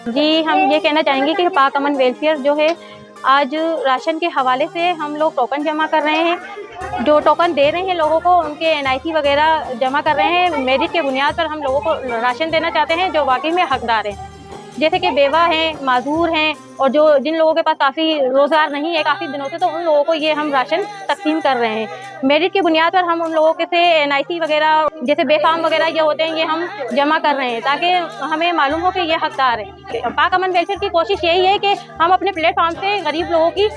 जी, हम ये कहना चाहेंगे कि पाक अमन वेलफेयर जो है, आज राशन के हवाले से हम लोग टोकन जमा कर रहे हैं। जो टोकन दे रहे हैं लोगों को, उनके एनआईसी वगैरह जमा कर रहे हैं। मेरिट के बुनियाद पर हम लोगों को राशन देना चाहते हैं जो वाक़ई में हकदार हैं। जैसे कि बेवा हैं, माज़ूर हैं और जो जिन लोगों के पास काफ़ी रोज़गार नहीं है काफ़ी दिनों से, तो उन लोगों को ये हम राशन तक़सीम कर रहे हैं। मेरिट की बुनियाद पर हम उन लोगों के से एनआईसी वगैरह जैसे बेफ़ाम वगैरह ये होते हैं, ये हम जमा कर रहे हैं ताकि हमें मालूम हो कि ये हकदार है। पाक अमन वेलफेयर की कोशिश यही है कि हम अपने प्लेटफ़ॉर्म से गरीब लोगों की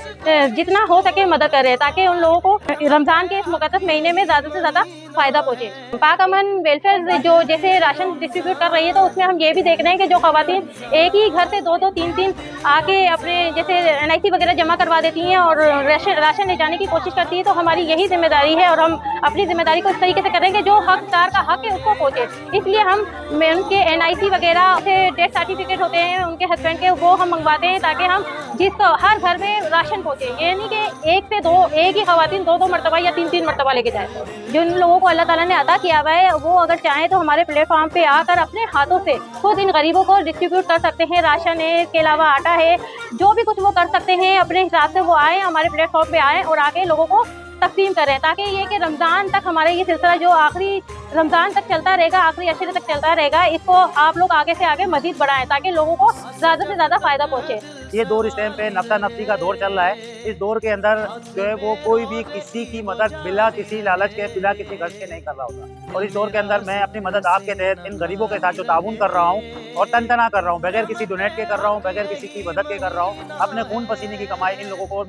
जितना हो सके मदद करें ताकि उन लोगों को रमज़ान के इस मुक़द्दस महीने में ज़्यादा से ज़्यादा फ़ायदा पहुँचे। पाक अमन वेलफेयर जो जैसे राशन डिस्ट्रीब्यूट कर रही है, तो उसमें हम ये भी देख रहे हैं कि जो ख़वातीन एक ही घर से 2-2 3-3 आके अपने जैसे एनआईसी वगैरह जमा करवा देती हैं और राशन ले जाने की कोशिश करती है, तो हमारी यही ज़िम्मेदारी है और हम अपनी ज़िम्मेदारी को इस तरीके से करेंगे जो हकदार का हक है उसको पहुँचे। इसलिए हम उनके एनआईसी वगैरह से डेथ सर्टिफिकेट होते हैं उनके हस्बैंड के, वो हम मंगवाते हैं ताकि हम जिसको हर घर में राशन पहुँचे। ये नहीं कि एक से 2 एक ही ख़वातीन 2-2 मरतबा या 3-3 मरतबा लेके जाए। जिन लोगों को अल्लाह ताला ने अता किया हुआ है, वो अगर चाहें तो हमारे प्लेटफ़ॉर्म पे आकर अपने हाथों से खुद इन गरीबों को डिस्ट्रीब्यूट कर सकते हैं। राशन है, इसके अलावा आटा है, जो भी कुछ वो कर सकते हैं अपने हिसाब से, वो आएँ हमारे प्लेटफ़ॉर्म पे आएँ और आके लोगों को तक़सीम करें ताकि ये कि रमज़ान तक हमारा ये सिलसिला जो आखिरी रमज़ान तक चलता रहेगा, आखिरी अशरे तक चलता रहेगा, इसको आप लोग आगे से आगे मज़ीद बढ़ाएँ ताकि लोगों को ज़्यादा से ज़्यादा फ़ायदा पहुँचे। ये दौर इस टाइम पे नफ़्ता नफ़्ती का दौर चल रहा है। इस दौर के अंदर जो है वो कोई भी किसी की मदद बिला किसी लालच के, बिला किसी गर्ज के नहीं कर रहा होता। और इस दौर के अंदर मैं अपनी मदद आपके तहत इन गरीबों के साथ जो ताउन कर रहा हूँ और तन तना कर रहा हूँ, बगैर किसी डोनेट के कर रहा हूँ, बगैर किसी की मदद के कर रहा हूँ, अपने खून पसीने की कमाई इन लोगों को।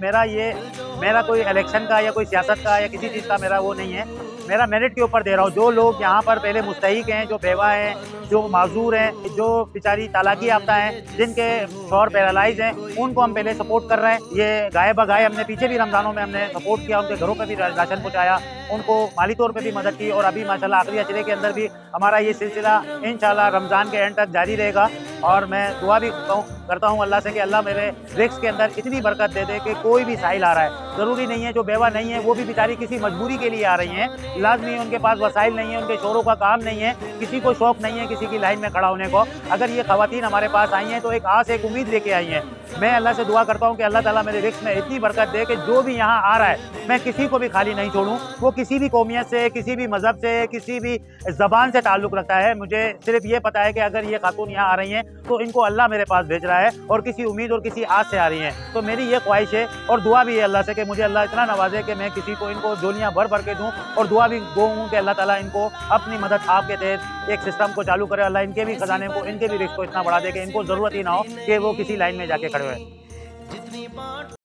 मेरा कोई इलेक्शन का या कोई सियासत का या किसी चीज़ का मेरा वो नहीं है, मेरा मेरिट के ऊपर दे रहा हूँ। जो लोग यहाँ पर पहले मुस्तहिक हैं, जो बेवा हैं, जो माजूर हैं, जो बेचारी तालाकी याफ्ता हैं, जिनके शौहर पैरालाइज हैं, उनको हम पहले सपोर्ट कर रहे हैं। ये गाय बगाए हमने पीछे भी रमज़ानों में हमने सपोर्ट किया, उनके घरों पे भी राशन पहुँचाया, उनको माली तौर पे भी मदद की और अभी माशाल्लाह आखिरी अशरे के अंदर भी हमारा ये सिलसिला इंशाल्लाह रमज़ान के एंड तक जारी रहेगा। और मैं दुआ भी करता हूँ अल्लाह से कि अल्लाह मेरे रिस्क के अंदर इतनी बरकत दे दे कि कोई भी साहिल आ रहा है, ज़रूरी नहीं है जो बेवा नहीं है वो भी बेचारी किसी मजबूरी के लिए आ रही हैं, लाज़मी है उनके पास वसाइल नहीं है, उनके शोरों का काम नहीं है, किसी को शौक़ नहीं है किसी की लाइन में खड़ा होने को। अगर ये ख़वातीन हमारे पास आई हैं तो एक आस एक उम्मीद लेके आई हैं। मैं अल्लाह से दुआ करता हूँ कि अल्लाह ताला मेरे रिस्क में इतनी बरकत दे कि जो भी यहाँ आ रहा है मैं किसी को भी खाली नहीं छोड़ूँ। वो किसी भी कौमियत से, किसी भी मज़हब से, किसी भी ज़बान से ताल्लुक़ रखता है। मुझे सिर्फ ये पता है कि अगर ये खातून यहाँ आ रही हैं तो इनको अल्लाह मेरे पास भेज रहा है और किसी उम्मीद और किसी आस से आ रही हैं। तो मेरी ये ख्वाहिश है और दुआ भी है अल्लाह से कि मुझे अल्लाह इतना नवाजे कि मैं किसी को इनको झोलियाँ भर भर के दूँ। और दुआ भी गो हूँ कि अल्लाह ताला इनको अपनी मदद आपके तहत एक सिस्टम को चालू करे। अल्लाह इनके भी ख़जाने को, इनके भी रिस्क को इतना बढ़ा दे कि इनको ज़रूरत ही ना हो कि वो किसी लाइन में जाके खड़े हुए।